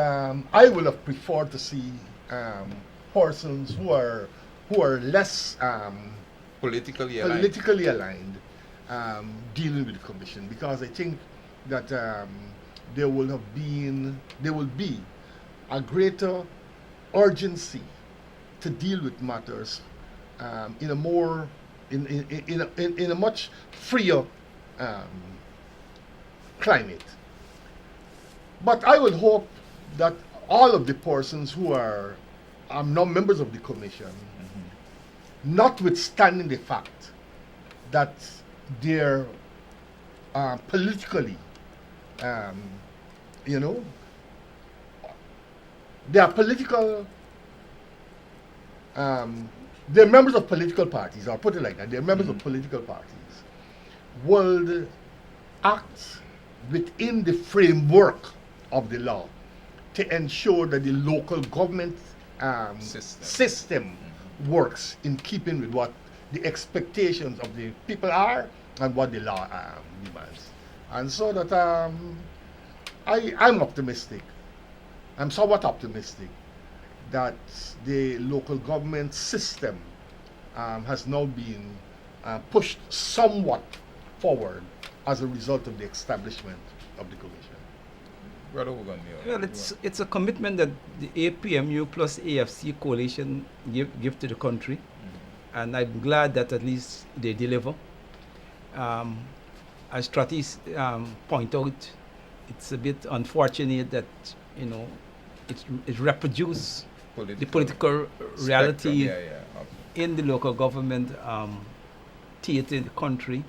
[SPEAKER 3] I would have preferred to see persons who are less
[SPEAKER 1] politically
[SPEAKER 3] aligned dealing with the commission, because I think that there will be a greater urgency to deal with matters in a more in a much freer um, climate. But I would hope that all of the persons who are not members of the commission, notwithstanding the fact that they're politically, you know, they are political, they're members of political parties, I'll put it like that, they're members of political parties, will act within the framework of the law to ensure that the local government system works in keeping with what the expectations of the people are and what the law demands. And so that I'm optimistic. I'm somewhat optimistic that the local government system has now been pushed somewhat forward as a result of the establishment of the commission.
[SPEAKER 2] Well, it's a commitment that the APMU plus AFC coalition give to the country, and I'm glad that at least they deliver. As Tratis point out, it's a bit unfortunate that it reproduces the political reality in the local government theater in the country.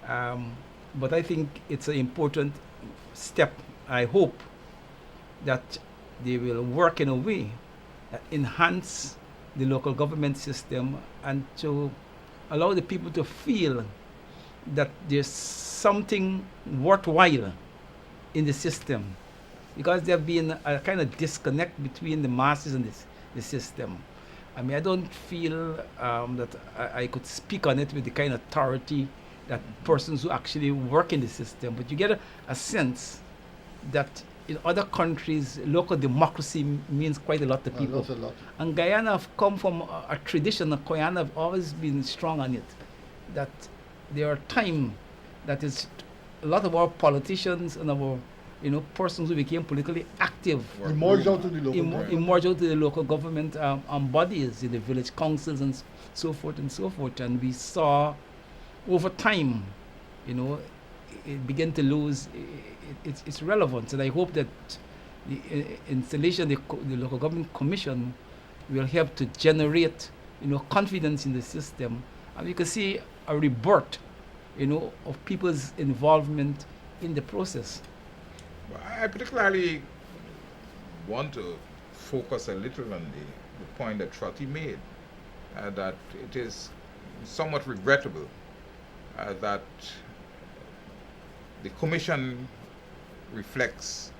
[SPEAKER 2] But I think it's an important step. I hope that they will work in a way that enhance the local government system and to allow the people to feel that there's something worthwhile in the system, because there have been a kind of disconnect between the masses and the system. I mean, I don't feel that I could speak on it with the kind of authority that persons who actually work in the system, but you get a sense that in other countries, local democracy means quite a lot to people.
[SPEAKER 3] A lot.
[SPEAKER 2] And Guyana have come from a tradition, and Guyana have always been strong on it, that there are times that is a lot of our politicians and our persons who became politically active
[SPEAKER 3] emerged out to
[SPEAKER 2] the local government bodies in the village councils and so forth and so forth. And we saw over time, it began to lose its relevance. And I hope that the installation of the local government commission will help to generate confidence in the system, and we can see a rebirth of people's involvement in the process.
[SPEAKER 1] I particularly want to focus a little on the point that Trotty made, that it is somewhat regrettable that the commission reflects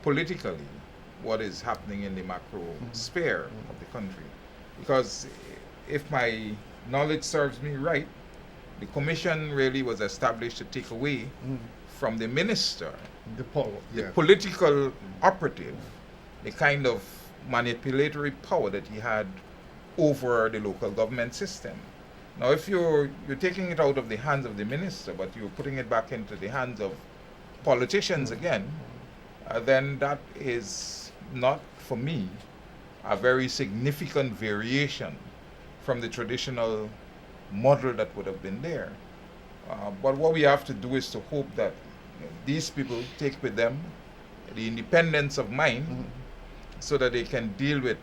[SPEAKER 1] politically what is happening in the macro sphere of the country. Because if my knowledge serves me right, the commission really was established to take away from the minister, the political operative, the kind of manipulatory power that he had over the local government system. Now, if you're taking it out of the hands of the minister, but you're putting it back into the hands of politicians again, then that is not, for me, a very significant variation from the traditional model that would have been there. But what we have to do is to hope that these people take with them the independence of mind so that they can deal with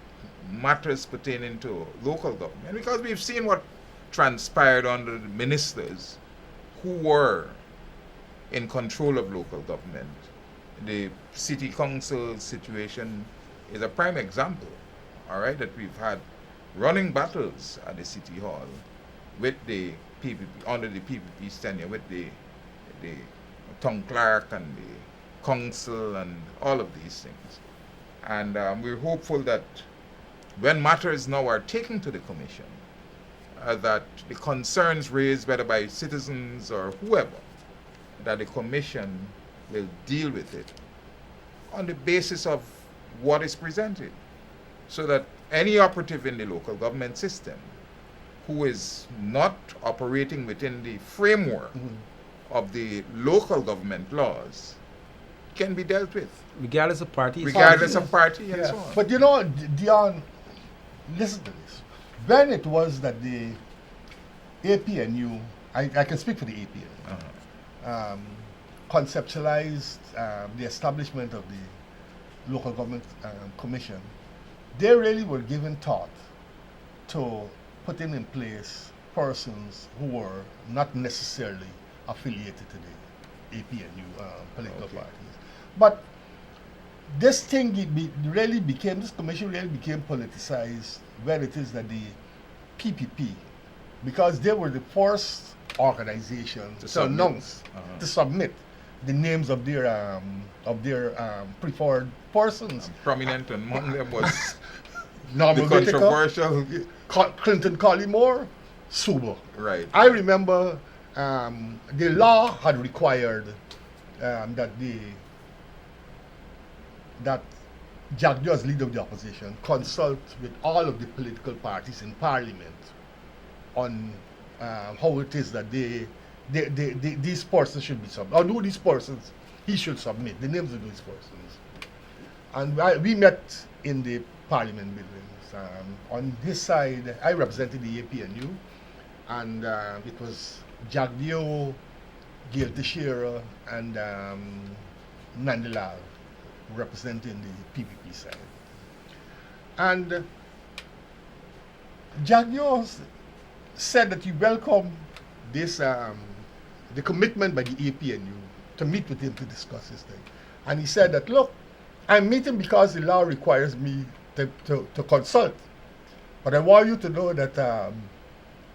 [SPEAKER 1] matters pertaining to local government. Because we've seen what transpired under the ministers who were in control of local government. The city council situation is a prime example, all right, that we've had running battles at the city hall with the PPP, under the PPP's tenure, with the town clerk and the council and all of these things. And we're hopeful that when matters now are taken to the commission, that the concerns raised whether by citizens or whoever, that the commission will deal with it on the basis of what is presented, so that any operative in the local government system who is not operating within the framework of the local government laws can be dealt with.
[SPEAKER 2] Regardless of party.
[SPEAKER 1] Regardless of party and so on.
[SPEAKER 3] But Dion, listen to this. when it was that the APNU, I can speak for the APNU, conceptualized the establishment of the local government commission, they really were given thought to putting in place persons who were not necessarily affiliated to the APNU political parties. But this thing this commission really became politicized when it is that the PPP, because they were the first organization to announce, to submit the names of their preferred persons.
[SPEAKER 1] Prominent among them was
[SPEAKER 3] Normal
[SPEAKER 1] the controversial
[SPEAKER 3] Clinton Collymore, Suba.
[SPEAKER 1] Right.
[SPEAKER 3] I remember the law had required that Jack Joe, as leader of the opposition, consult with all of the political parties in Parliament on how it is that these persons should be submitted, or who these persons he should submit, the names of these persons. And we met in the Parliament buildings. On his side, I represented the APNU, and it was Jack Dio, Gail Teixeira, and Nandilal representing the PPP side. And Jack Dio said that he welcomed this, the commitment by the APNU to meet with him to discuss this thing. And he said that, look, I'm meeting because the law requires me to consult. But I want you to know that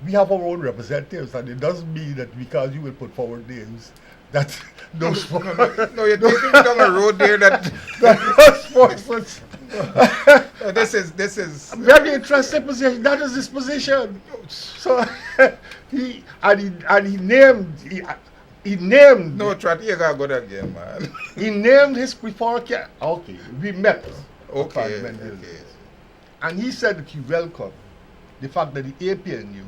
[SPEAKER 3] we have our own representatives, and it doesn't mean that because you will put forward names that those
[SPEAKER 1] no, you're taking me down a road there that
[SPEAKER 3] those persons.
[SPEAKER 1] This is
[SPEAKER 3] Very interesting position. That is his position. So he named.
[SPEAKER 1] no try to gotta go that again, man.
[SPEAKER 3] He named his preferred. Okay, we met.
[SPEAKER 1] Okay.
[SPEAKER 3] And he said that he welcomed the fact that the APNU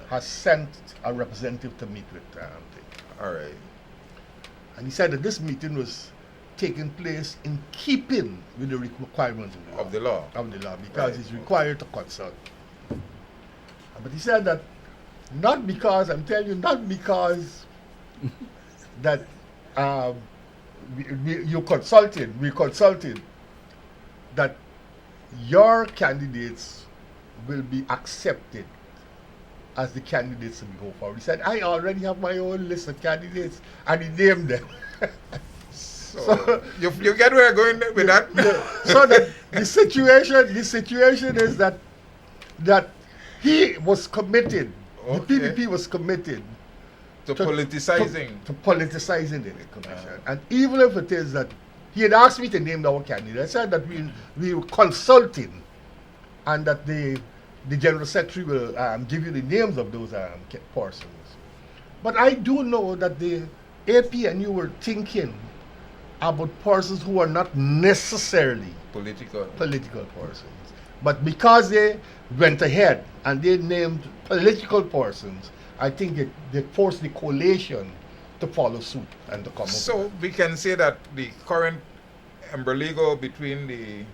[SPEAKER 3] has sent a representative to meet with them.
[SPEAKER 1] All right.
[SPEAKER 3] And he said that this meeting was taking place in keeping with the requirements
[SPEAKER 1] Of the law.
[SPEAKER 3] Because he's required to consult. But he said that not because that we consulted that your candidates will be accepted as the candidates we go for. He said, I already have my own list of candidates, and he named them.
[SPEAKER 1] So you get where I'm going with that?
[SPEAKER 3] So that the situation is that he was committed,
[SPEAKER 1] Okay.
[SPEAKER 3] the PPP was committed
[SPEAKER 1] to politicizing.
[SPEAKER 3] to politicizing the commission. And even if it is that he had asked me to name our candidate, I said that we were consulting, and that the General Secretary will give you the names of those persons. But I do know that the APNU were thinking about persons who are not necessarily
[SPEAKER 1] Political.
[SPEAKER 3] persons. But because they went ahead and they named political persons, I think they forced the coalition to follow suit and to come up.
[SPEAKER 1] So we can say that the current embroglio between the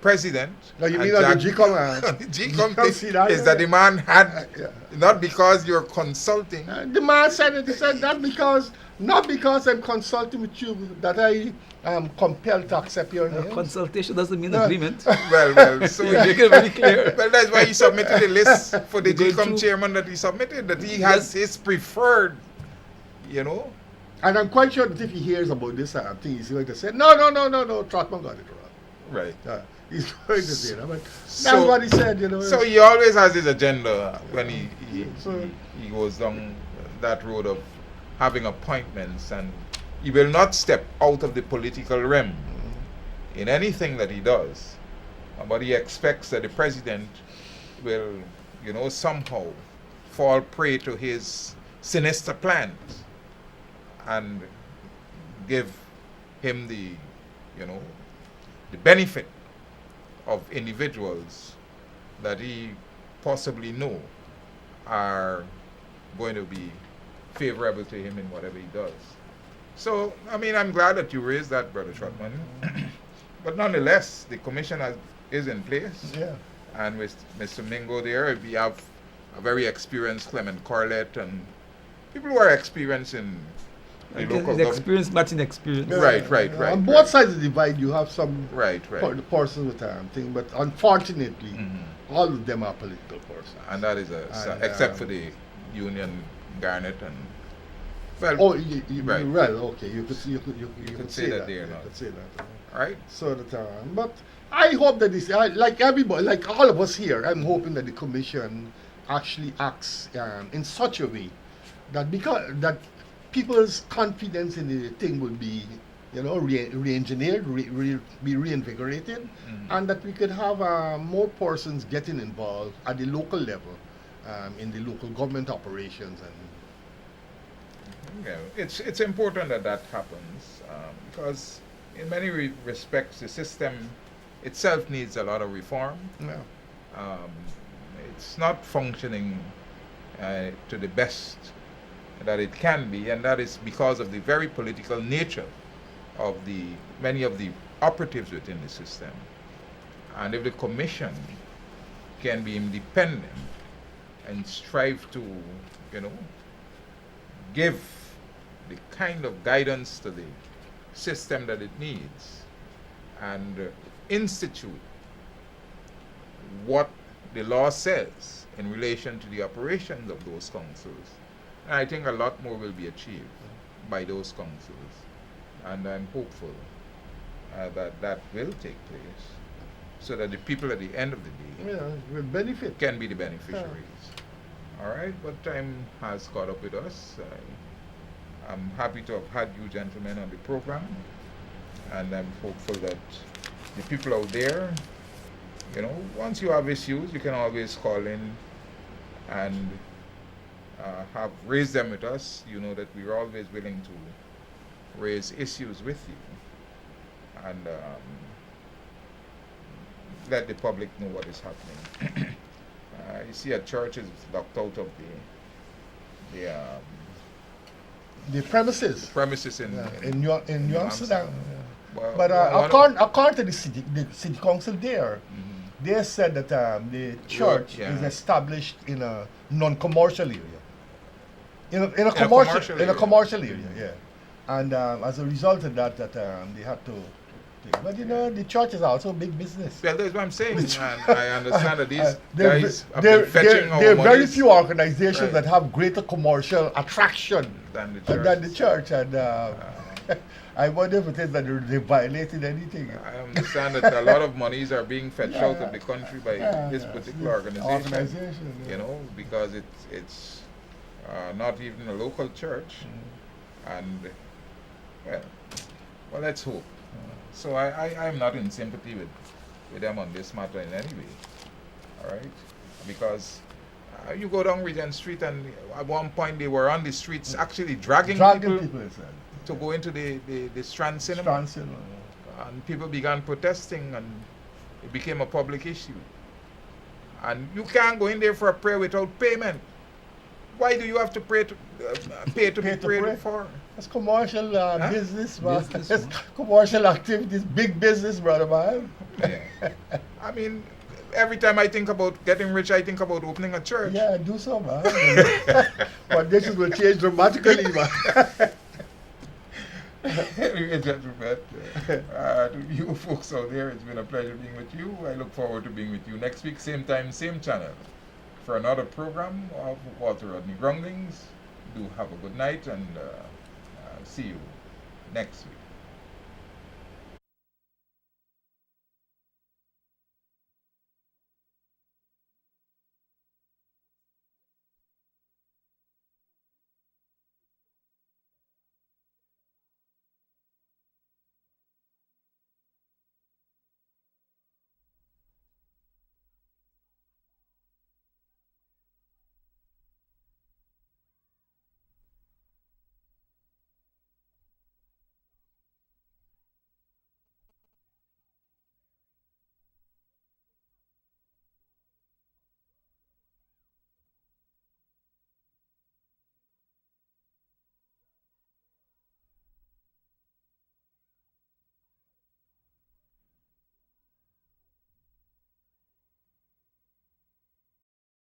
[SPEAKER 1] president
[SPEAKER 3] Now you
[SPEAKER 1] and
[SPEAKER 3] mean on the
[SPEAKER 1] Jack-
[SPEAKER 3] GCOM?
[SPEAKER 1] the GCOM
[SPEAKER 3] see
[SPEAKER 1] thing
[SPEAKER 3] that?
[SPEAKER 1] is that the man had
[SPEAKER 3] Yeah.
[SPEAKER 1] not because you're consulting.
[SPEAKER 3] The man said it. He said not because I'm consulting with you that I am compelled to accept your name.
[SPEAKER 2] Consultation doesn't mean
[SPEAKER 3] No.
[SPEAKER 2] agreement.
[SPEAKER 1] Well, so
[SPEAKER 2] You make it very clear.
[SPEAKER 1] well, that's why he submitted the list for the
[SPEAKER 2] Going
[SPEAKER 1] GCOM
[SPEAKER 2] through-
[SPEAKER 1] chairman that he submitted, that he has his preferred, you know.
[SPEAKER 3] And I'm quite sure that if he hears about this thing, he's going to say, no, Trotman got it wrong.
[SPEAKER 1] Right.
[SPEAKER 3] He's going to say that. But that's
[SPEAKER 1] So-
[SPEAKER 3] what he said, you know.
[SPEAKER 1] So he always has his agenda when he
[SPEAKER 3] So-
[SPEAKER 1] goes down that road of having appointments, and he will not step out of the political realm in anything that he does. But he expects that the president will, you know, somehow fall prey to his sinister plans and give him the, you know, the benefit of individuals that he possibly know are going to be favorable to him in whatever he does. So, I mean, I'm glad that you raised that, Brother Trotman. But nonetheless, the commission is in place.
[SPEAKER 3] Yeah.
[SPEAKER 1] And with Mr. Mingo there, we have a very experienced Clement Corlett and people who are experienced in the local government.
[SPEAKER 2] Experience matching experience.
[SPEAKER 1] Right.
[SPEAKER 3] On both sides of the divide, you have some
[SPEAKER 1] Right.
[SPEAKER 3] persons with thing, but unfortunately, all of them are political persons.
[SPEAKER 1] And that is except for the Union Garnet and well.
[SPEAKER 3] Oh,
[SPEAKER 1] right.
[SPEAKER 3] Well, okay, you could
[SPEAKER 1] say that they are not.
[SPEAKER 3] You could say that.
[SPEAKER 1] Right.
[SPEAKER 3] So that, but I hope that this, like everybody, like all of us here, I'm hoping that the commission actually acts in such a way that that people's confidence in the thing will be, re-engineered, be reinvigorated, and that we could have more persons getting involved at the local level in the local government operations. And
[SPEAKER 1] yeah, it's important that happens because in many respects the system itself needs a lot of reform.
[SPEAKER 3] Yeah.
[SPEAKER 1] It's not functioning to the best that it can be, and that is because of the very political nature of many of the operatives within the system. And if the commission can be independent and strive to, give the kind of guidance to the system that it needs and institute what the law says in relation to the operations of those councils, and I think a lot more will be achieved by those councils, and I'm hopeful that will take place so that the people at the end of the day
[SPEAKER 3] will benefit.
[SPEAKER 1] Can be the beneficiaries. All right, but time has caught up with us. I'm happy to have had you gentlemen on the program, and I'm hopeful that the people out there, once you have issues, you can always call in and have raised them with us. You know that we're always willing to raise issues with you and let the public know what is happening. You see, a church is locked out of
[SPEAKER 3] the premises
[SPEAKER 1] in
[SPEAKER 3] New Amsterdam.
[SPEAKER 1] Well,
[SPEAKER 3] but according to the city council there, they said that the church is established in a non-commercial area. In a commercial area, yeah. And as a result of that, they had to. But the church is also big business.
[SPEAKER 1] Well, that's what I'm saying. And I understand that these guys have been fetching our
[SPEAKER 3] there are very
[SPEAKER 1] monies.
[SPEAKER 3] few organizations that have greater commercial attraction
[SPEAKER 1] than
[SPEAKER 3] the church. And I wonder if it is that they violated anything.
[SPEAKER 1] I understand that a lot of monies are being fetched out of the country by this particular organization. Because it's not even a local church. And, well, let's hope. So I'm not in sympathy with them on this matter in any way. All right? Because you go down Regent Street, and at one point they were on the streets actually dragging people to go into the Strand Cinema. And people began protesting, and it became a public issue. And you can't go in there for a prayer without payment. Why do you have to pay to be prayed for?
[SPEAKER 3] It's commercial business, man. It's commercial activities, big business, brother, man.
[SPEAKER 1] Yeah. I mean, every time I think about getting rich, I think about opening a church.
[SPEAKER 3] Yeah, do so, man. Conditions will change dramatically, man.
[SPEAKER 1] Gentlemen, to you folks out there, it's been a pleasure being with you. I look forward to being with you next week, same time, same channel, for another program of Walter Rodney Groundings. Do have a good night, and see you next week.